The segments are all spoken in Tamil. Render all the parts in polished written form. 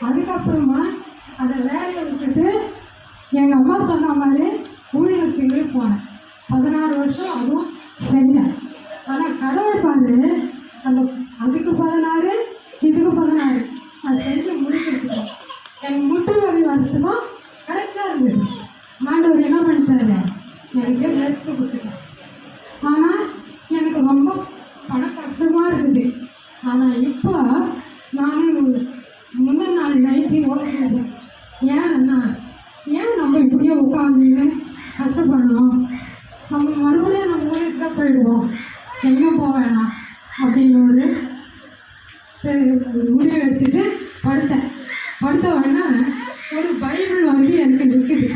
அதுக்கப்புறமா அதை வேலையை விட்டுட்டு எங்கள் அம்மா சொன்ன மாதிரி ஊழியத்துக்கு போனேன். 16 வருஷம் அதுவும் செஞ்சேன். ஆனால் கடவுள் பாரு, அந்த அதுக்கு 16 இதுக்கு 16 நான் செஞ்சு முடிக்கிறதுக்கும் எனக்கு முட்டு வலி வரத்துக்கும் கரெக்டாக இருந்தது. ஆண்டவர் என்ன பண்ணிட்டாரு, எனக்கு ரெஸ்ட் கொடுத்துட்டேன். ஆனால் எனக்கு ரொம்ப பண கஷ்டமாக இருக்குது. ஆனால் இப்போ நான் முந்தின நாள் நைட்டு யோசிக்கிறேன், ஏன் நம்ம இப்படியே உட்காந்துன்னு கஷ்டப்படணும், நம்ம மறுபடியும் நம்ம ஊருக்கு போயிடுவோம், எங்கேயும் போக வேணாம் அப்படின்னு ஒரு முடிவு எடுத்துட்டு படுத்த உடனே ஒரு பைபிள் வந்து எனக்கு நிற்குது.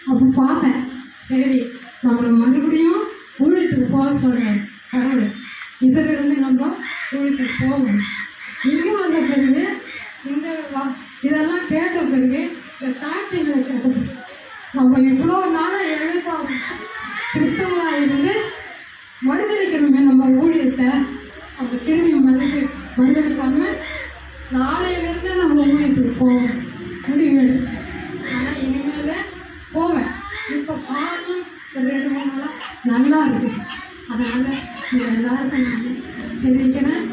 அப்போ பார்த்தேன், சரி நம்மளை மறுபடியும் ஊழியத்துக்கு போக சொல்கிறேன் கடவுள், இதிலிருந்து நம்ம ஊழியத்துக்கு போகணும். இங்கே வந்த பிறகு இதெல்லாம் கேட்ட பிறகு இந்த சாட்சிகளை கேட்டது, நம்ம இவ்வளோ நாளாக 70 வருஷம் கிறிஸ்தவங்களாக இருந்து மறுதளிக்கிறோமே நம்ம ஊழியத்தை, நம்ம திரும்பி மறுதளிக்காமல் நாளையிலேருந்து நம்ம ஊழியத்துக்கு போவோம் முடிவு எடுத்து. ஆனால் இனிமேல் போவேன். இப்போ காரணம் 2-3 நாளாக நல்லா இருக்குது. அதனால் எல்லாருக்கும் நான் தெரிவிக்கிறேன்.